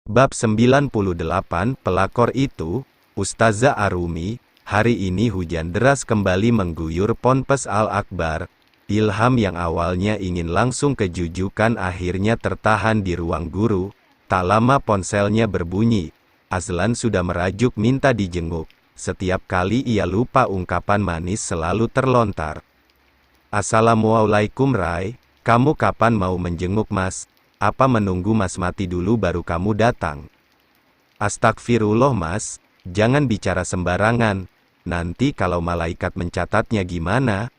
Bab 98 Pelakor itu, Ustazah Arumi. Hari ini hujan deras kembali mengguyur Ponpes Al-Akbar. Ilham yang awalnya ingin langsung ke Jujukan akhirnya tertahan di ruang guru. Tak lama ponselnya berbunyi. Azlan sudah merajuk minta dijenguk. Setiap kali ia lupa ungkapan manis selalu terlontar. Assalamualaikum Rai, kamu kapan mau menjenguk Mas? Apa menunggu Mas mati dulu baru kamu datang? Astagfirullah Mas, jangan bicara sembarangan. Nanti kalau malaikat mencatatnya gimana?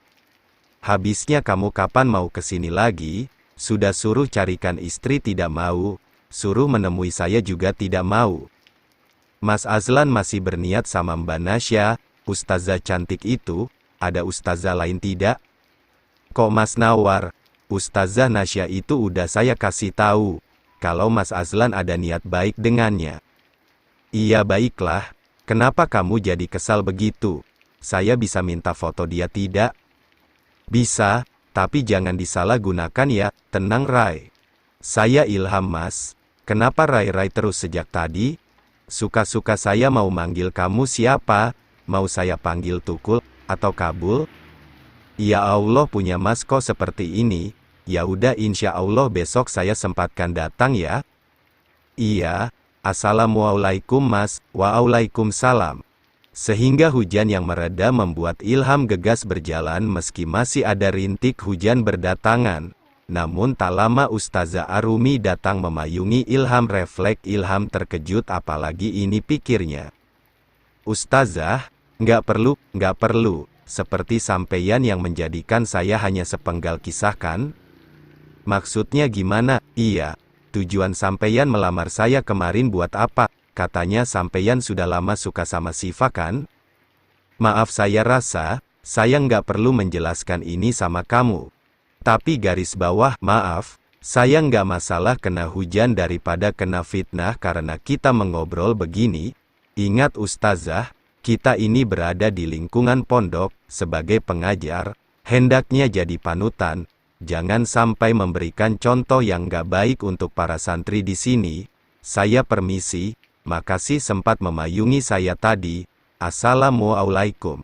Habisnya kamu kapan mau kesini lagi? Sudah suruh carikan istri tidak mau, suruh menemui saya juga tidak mau. Mas Azlan masih berniat sama Mbak Nasya, ustazah cantik itu. Ada ustazah lain tidak? Kok Mas nawar? Ustazah Nasya itu udah saya kasih tahu, kalau Mas Azlan ada niat baik dengannya. Iya baiklah, kenapa kamu jadi kesal begitu? Saya bisa minta foto dia tidak? Bisa, tapi jangan disalahgunakan ya, tenang Rai. Saya Ilham Mas, kenapa Rai-Rai terus sejak tadi? Suka-suka saya mau manggil kamu siapa? Mau saya panggil Tukul, atau Kabul? Ya Allah punya Mas kok seperti ini. Ya udah insya Allah besok saya sempatkan datang ya. Iya, Assalamualaikum Mas, Waalaikumsalam. Sehingga hujan yang mereda membuat Ilham gegas berjalan meski masih ada rintik hujan berdatangan. Namun tak lama Ustazah Arumi datang memayungi Ilham. Refleks Ilham terkejut apalagi ini pikirnya. Ustazah, nggak perlu, seperti sampeyan yang menjadikan saya hanya sepenggal kisah kan? Maksudnya gimana? Iya, tujuan sampeyan melamar saya kemarin buat apa? Katanya sampeyan sudah lama suka sama Siva kan? Maaf saya rasa, saya nggak perlu menjelaskan ini sama kamu. Tapi garis bawah, maaf, saya nggak masalah kena hujan daripada kena fitnah karena kita mengobrol begini. Ingat Ustazah, kita ini berada di lingkungan pondok, sebagai pengajar, hendaknya jadi panutan. Jangan sampai memberikan contoh yang nggak baik untuk para santri di sini. Saya permisi, makasih sempat memayungi saya tadi. Assalamualaikum.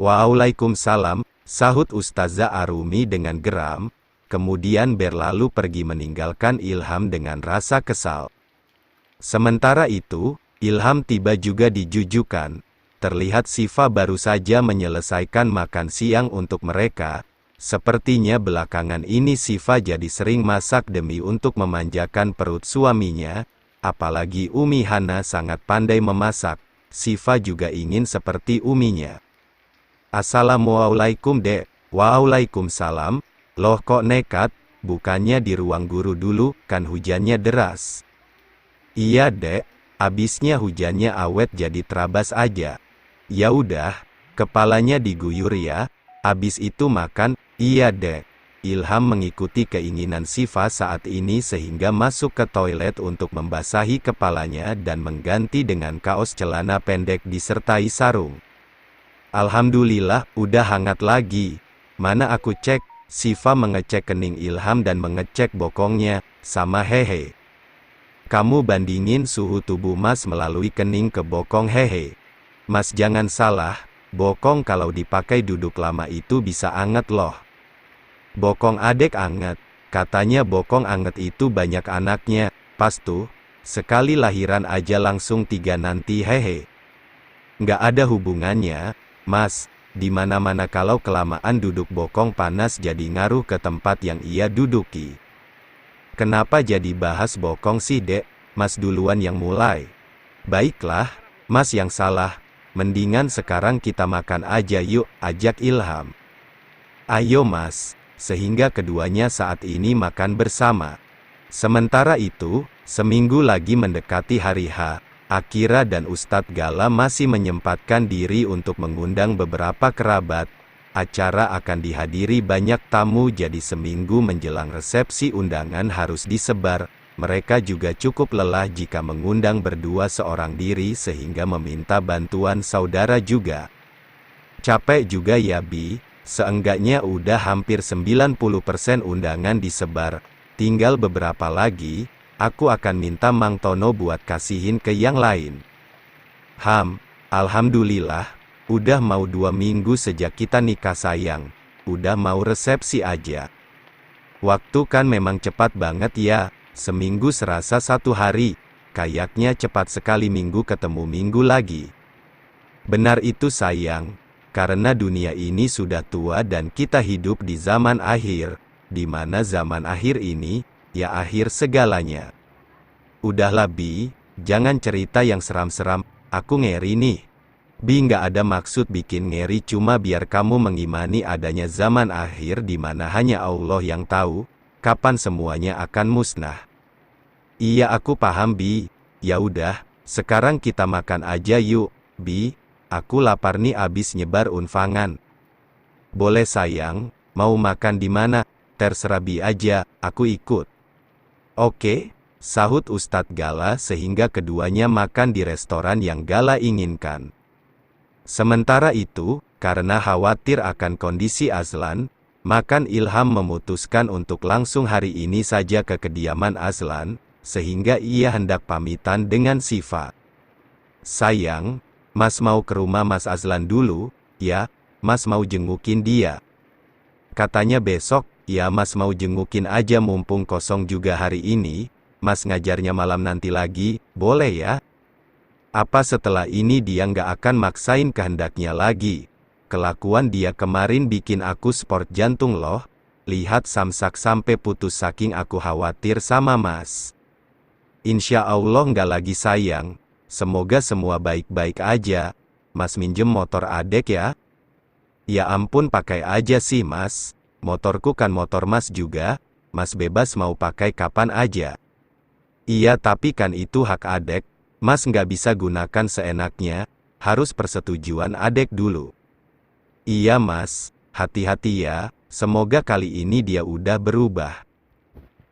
Waalaikumsalam, sahut Ustazah Arumi dengan geram, kemudian berlalu pergi meninggalkan Ilham dengan rasa kesal. Sementara itu, Ilham tiba juga di Jujukan. Terlihat Siva baru saja menyelesaikan makan siang untuk mereka. Sepertinya belakangan ini Siva jadi sering masak demi untuk memanjakan perut suaminya, apalagi Umi Hana sangat pandai memasak. Siva juga ingin seperti uminya. Assalamualaikum Dek. Waalaikumsalam. Loh kok nekat, bukannya di ruang guru dulu, kan hujannya deras. Iya Dek, abisnya hujannya awet jadi terabas aja. Ya udah, kepalanya diguyur ya, abis itu makan. Iya Dek. Ilham mengikuti keinginan Siva saat ini sehingga masuk ke toilet untuk membasahi kepalanya dan mengganti dengan kaos celana pendek disertai sarung. Alhamdulillah, udah hangat lagi. Mana aku cek? Siva mengecek kening Ilham dan mengecek bokongnya, sama hehe. Kamu bandingin suhu tubuh Mas melalui kening ke bokong hehe. Mas jangan salah, bokong kalau dipakai duduk lama itu bisa anget loh. Bokong adek anget, katanya bokong anget itu banyak anaknya, pas tuh, sekali lahiran aja langsung 3 nanti hehe. Nggak ada hubungannya, Mas, dimana-mana kalau kelamaan duduk bokong panas jadi ngaruh ke tempat yang ia duduki. Kenapa jadi bahas bokong sih Dek? Mas duluan yang mulai. Baiklah, Mas yang salah, mendingan sekarang kita makan aja yuk, ajak Ilham. Ayo Mas. Sehingga keduanya saat ini makan bersama. Sementara itu, seminggu lagi mendekati hari H, Akira dan Ustadz Gala masih menyempatkan diri untuk mengundang beberapa kerabat. Acara akan dihadiri banyak tamu jadi seminggu menjelang resepsi undangan harus disebar. Mereka juga cukup lelah jika mengundang berdua seorang diri sehingga meminta bantuan saudara juga. Capek juga ya Bi? Seenggaknya udah hampir 90% undangan disebar, tinggal beberapa lagi. Aku akan minta Mang Tono buat kasihin ke yang lain. Alhamdulillah, udah mau 2 minggu sejak kita nikah sayang. Udah mau resepsi aja. Waktu kan memang cepat banget ya, seminggu serasa 1 hari. Kayaknya cepat sekali minggu ketemu minggu lagi. Benar itu sayang, karena dunia ini sudah tua dan kita hidup di zaman akhir, di mana zaman akhir ini, ya akhir segalanya. Udahlah Bi, jangan cerita yang seram-seram, aku ngeri nih. Bi nggak ada maksud bikin ngeri, cuma biar kamu mengimani adanya zaman akhir di mana hanya Allah yang tahu, kapan semuanya akan musnah. Iya aku paham Bi, ya udah, sekarang kita makan aja yuk, Bi, aku lapar nih abis nyebar unfangan. Boleh sayang, mau makan di mana? Terserah Bi aja, aku ikut. Oke, sahut Ustadz Gala sehingga keduanya makan di restoran yang Gala inginkan. Sementara itu, karena khawatir akan kondisi Azlan, maka Ilham memutuskan untuk langsung hari ini saja ke kediaman Azlan, sehingga ia hendak pamitan dengan Sifa. Sayang, Mas mau ke rumah Mas Azlan dulu, ya, Mas mau jengukin dia. Katanya besok, ya Mas mau jengukin aja mumpung kosong juga hari ini, Mas ngajarnya malam nanti lagi, boleh ya? Apa setelah ini dia nggak akan maksain kehendaknya lagi? Kelakuan dia kemarin bikin aku sport jantung loh, lihat samsak sampai putus saking aku khawatir sama Mas. Insya Allah nggak lagi sayang, semoga semua baik-baik aja, Mas minjem motor adek ya? Ya ampun pakai aja sih Mas. Motorku kan motor Mas juga, Mas bebas mau pakai kapan aja. Iya tapi kan itu hak adek, Mas nggak bisa gunakan seenaknya, harus persetujuan adek dulu. Iya Mas, hati-hati ya, semoga kali ini dia udah berubah.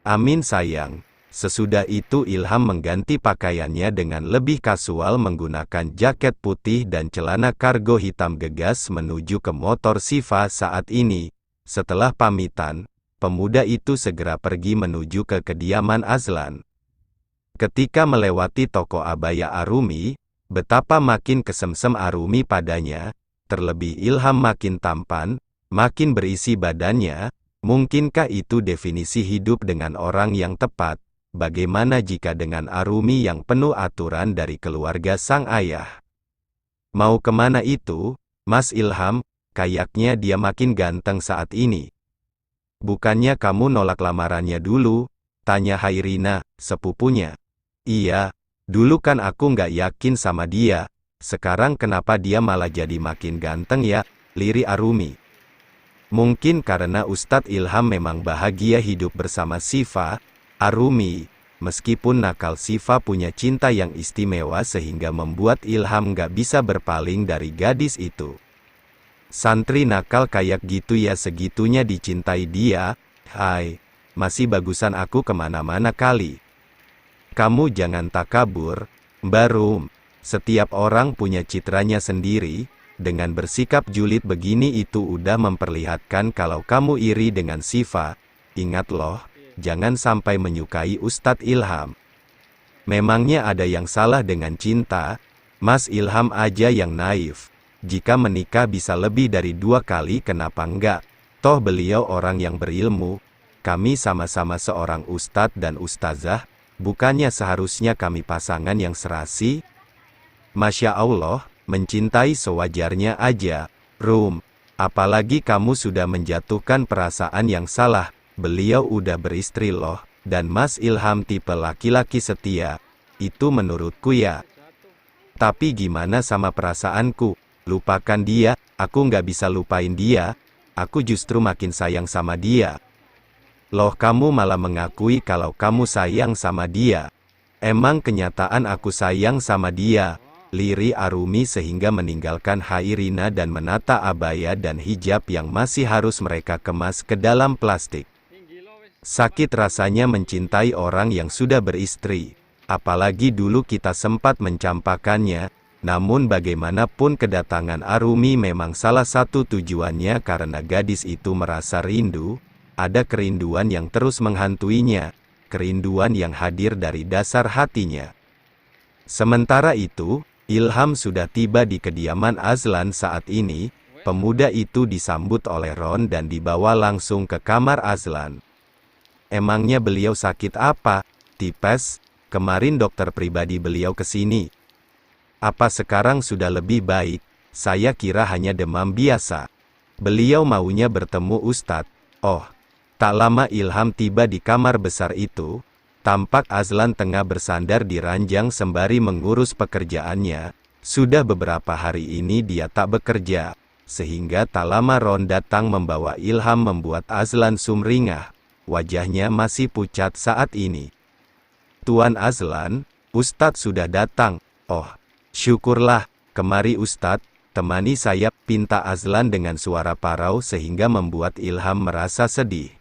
Amin sayang. Sesudah itu Ilham mengganti pakaiannya dengan lebih kasual menggunakan jaket putih dan celana kargo hitam gegas menuju ke motor Sifa saat ini. Setelah pamitan, pemuda itu segera pergi menuju ke kediaman Azlan. Ketika melewati toko abaya Arumi, betapa makin kesemsem Arumi padanya, terlebih Ilham makin tampan, makin berisi badannya, mungkinkah itu definisi hidup dengan orang yang tepat? Bagaimana jika dengan Arumi yang penuh aturan dari keluarga sang ayah? Mau kemana itu, Mas Ilham? Kayaknya dia makin ganteng saat ini. Bukannya kamu nolak lamarannya dulu? Tanya Hairina, sepupunya. Iya, dulu kan aku nggak yakin sama dia. Sekarang kenapa dia malah jadi makin ganteng ya? Lirik Arumi. Mungkin karena Ustadz Ilham memang bahagia hidup bersama Sifa, Arumi. Meskipun nakal Sifa punya cinta yang istimewa sehingga membuat Ilham nggak bisa berpaling dari gadis itu. Santri nakal kayak gitu ya segitunya dicintai dia. Hai, masih bagusan aku kemana-mana kali. Kamu jangan takabur, Mbak Rum. Setiap orang punya citranya sendiri. Dengan bersikap julid begini itu udah memperlihatkan kalau kamu iri dengan Sifa. Ingat loh, jangan sampai menyukai Ustadz Ilham. Memangnya ada yang salah dengan cinta? Mas Ilham aja yang naif. Jika menikah bisa lebih dari 2 kali kenapa enggak? Toh beliau orang yang berilmu. Kami sama-sama seorang ustadz dan ustazah. Bukannya seharusnya kami pasangan yang serasi? Masya Allah, mencintai sewajarnya aja. Rum, apalagi kamu sudah menjatuhkan perasaan yang salah. Beliau udah beristri loh. Dan Mas Ilham tipe laki-laki setia. Itu menurutku ya. Tapi gimana sama perasaanku? Lupakan dia, aku nggak bisa lupain dia, aku justru makin sayang sama dia. Loh kamu malah mengakui kalau kamu sayang sama dia. Emang kenyataan aku sayang sama dia, liri Arumi sehingga meninggalkan Hairina dan menata abaya dan hijab yang masih harus mereka kemas ke dalam plastik. Sakit rasanya mencintai orang yang sudah beristri, apalagi dulu kita sempat mencampakannya. Namun bagaimanapun kedatangan Arumi memang salah satu tujuannya karena gadis itu merasa rindu, ada kerinduan yang terus menghantuinya, kerinduan yang hadir dari dasar hatinya. Sementara itu, Ilham sudah tiba di kediaman Azlan saat ini. Pemuda itu disambut oleh Ron dan dibawa langsung ke kamar Azlan. Emangnya beliau sakit apa? Tipes, kemarin dokter pribadi beliau ke sini. Apa sekarang sudah lebih baik? Saya kira hanya demam biasa. Beliau maunya bertemu Ustadz. Oh, tak lama Ilham tiba di kamar besar itu. Tampak Azlan tengah bersandar di ranjang sembari mengurus pekerjaannya. Sudah beberapa hari ini dia tak bekerja, sehingga tak lama Ron datang membawa Ilham membuat Azlan sumringah. Wajahnya masih pucat saat ini. Tuan Azlan, Ustadz sudah datang. Oh, syukurlah. Kemari Ustadz, temani saya, pinta Azlan dengan suara parau sehingga membuat Ilham merasa sedih.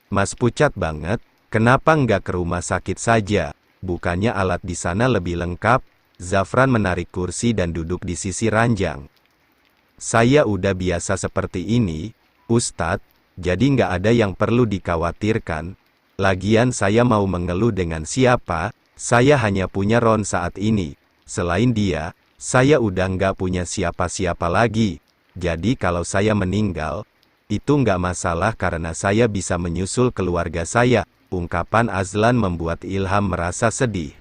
Mas pucat banget. Kenapa nggak ke rumah sakit saja? Bukannya alat di sana lebih lengkap? Zafran menarik kursi dan duduk di sisi ranjang. Saya udah biasa seperti ini, Ustadz, jadi nggak ada yang perlu dikhawatirkan. Lagian saya mau mengeluh dengan siapa? Saya hanya punya Ron saat ini. Selain dia, saya udah nggak punya siapa-siapa lagi. Jadi kalau saya meninggal, itu nggak masalah karena saya bisa menyusul keluarga saya. Ungkapan Azlan membuat Ilham merasa sedih.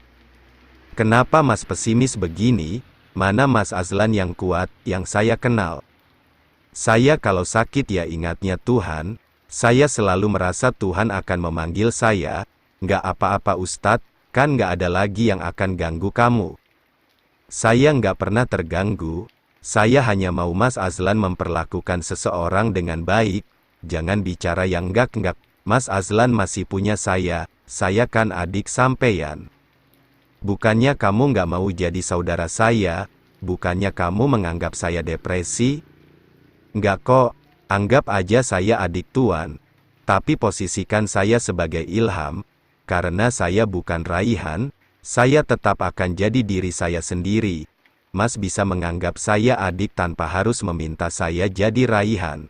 Kenapa Mas pesimis begini? Mana Mas Azlan yang kuat, yang saya kenal? Saya kalau sakit ya ingatnya Tuhan. Saya selalu merasa Tuhan akan memanggil saya. Nggak apa-apa Ustadz, kan nggak ada lagi yang akan ganggu kamu. Saya nggak pernah terganggu. Saya hanya mau Mas Azlan memperlakukan seseorang dengan baik. Jangan bicara yang enggak-enggak. Mas Azlan masih punya saya kan adik sampeyan. Bukannya kamu nggak mau jadi saudara saya? Bukannya kamu menganggap saya depresi? Nggak kok, anggap aja saya adik Tuan. Tapi posisikan saya sebagai Ilham, karena saya bukan Raihan, saya tetap akan jadi diri saya sendiri. Mas bisa menganggap saya adik tanpa harus meminta saya jadi Raihan.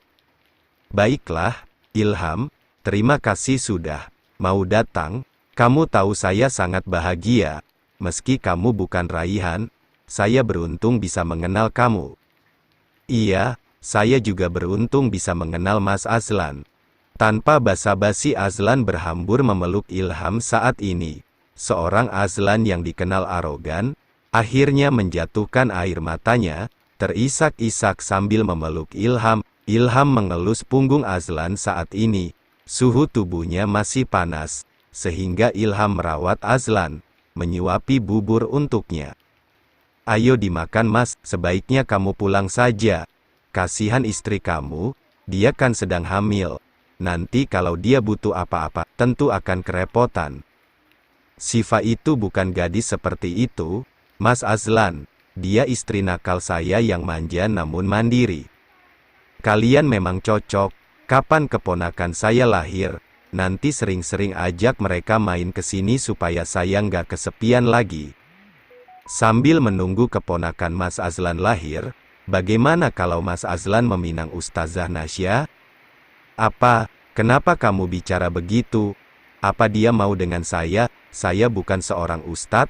Baiklah, Ilham. Terima kasih sudah mau datang. Kamu tahu saya sangat bahagia. Meski kamu bukan Raihan, saya beruntung bisa mengenal kamu. Iya, saya juga beruntung bisa mengenal Mas Azlan. Tanpa basa-basi Azlan berhambur memeluk Ilham saat ini. Seorang Azlan yang dikenal arogan, akhirnya menjatuhkan air matanya, terisak-isak sambil memeluk Ilham. Ilham mengelus punggung Azlan saat ini. Suhu tubuhnya masih panas, sehingga Ilham merawat Azlan, menyuapi bubur untuknya. Ayo dimakan Mas, sebaiknya kamu pulang saja. Kasihan istri kamu, dia kan sedang hamil. Nanti kalau dia butuh apa-apa, tentu akan kerepotan. Sifa itu bukan gadis seperti itu, Mas Azlan. Dia istri nakal saya yang manja namun mandiri. Kalian memang cocok. Kapan keponakan saya lahir, nanti sering-sering ajak mereka main ke sini supaya saya nggak kesepian lagi. Sambil menunggu keponakan Mas Azlan lahir, bagaimana kalau Mas Azlan meminang Ustazah Nasya? Apa? Kenapa kamu bicara begitu? Apa dia mau dengan saya? Saya bukan seorang ustadz.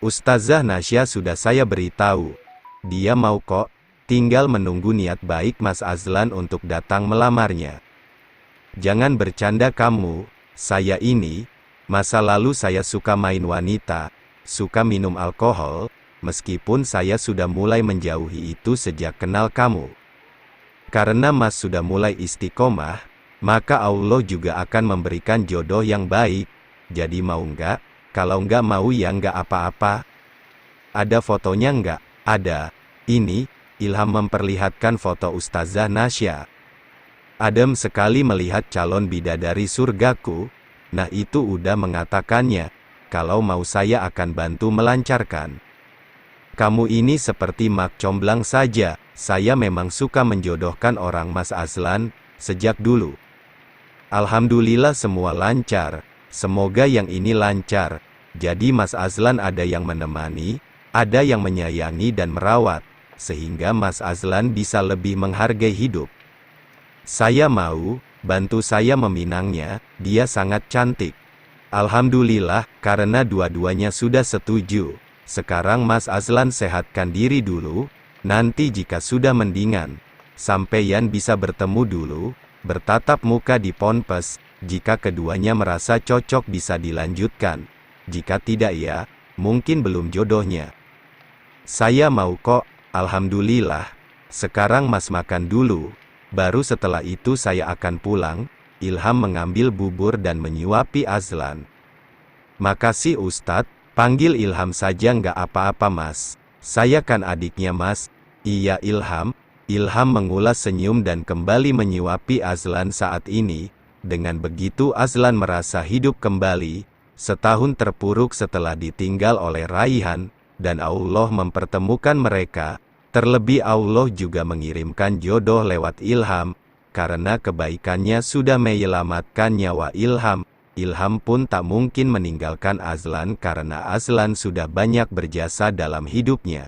Ustazah Nasya sudah saya beritahu. Dia mau kok. Tinggal menunggu niat baik Mas Azlan untuk datang melamarnya. Jangan bercanda kamu, saya ini, masa lalu saya suka main wanita, suka minum alkohol, meskipun saya sudah mulai menjauhi itu sejak kenal kamu. Karena Mas sudah mulai istiqomah, maka Allah juga akan memberikan jodoh yang baik. Jadi mau nggak? Kalau nggak mau ya nggak apa-apa. Ada fotonya nggak? Ada. Ini. Ilham memperlihatkan foto Ustazah Nasya. Adem sekali melihat calon bidadari surgaku. Nah itu udah mengatakannya. Kalau mau saya akan bantu melancarkan. Kamu ini seperti mak comblang saja. Saya memang suka menjodohkan orang Mas Azlan, sejak dulu. Alhamdulillah semua lancar. Semoga yang ini lancar. Jadi Mas Azlan ada yang menemani, ada yang menyayangi dan merawat. Sehingga Mas Azlan bisa lebih menghargai hidup. Saya mau, bantu saya meminangnya, dia sangat cantik. Alhamdulillah, karena dua-duanya sudah setuju. Sekarang Mas Azlan sehatkan diri dulu, nanti jika sudah mendingan, sampeyan bisa bertemu dulu, bertatap muka di ponpes, jika keduanya merasa cocok bisa dilanjutkan. Jika tidak ya, mungkin belum jodohnya. Saya mau kok, alhamdulillah. Sekarang Mas makan dulu, baru setelah itu saya akan pulang. Ilham mengambil bubur dan menyuapi Azlan. Makasih Ustadz, panggil Ilham saja nggak apa-apa Mas. Saya kan adiknya Mas. Iya Ilham. Ilham mengulas senyum dan kembali menyuapi Azlan saat ini. Dengan begitu Azlan merasa hidup kembali. Setahun terpuruk setelah ditinggal oleh Raihan, dan Allah mempertemukan mereka. Terlebih Allah juga mengirimkan jodoh lewat Ilham. Karena kebaikannya sudah menyelamatkan nyawa Ilham. Ilham pun tak mungkin meninggalkan Azlan karena Azlan sudah banyak berjasa dalam hidupnya.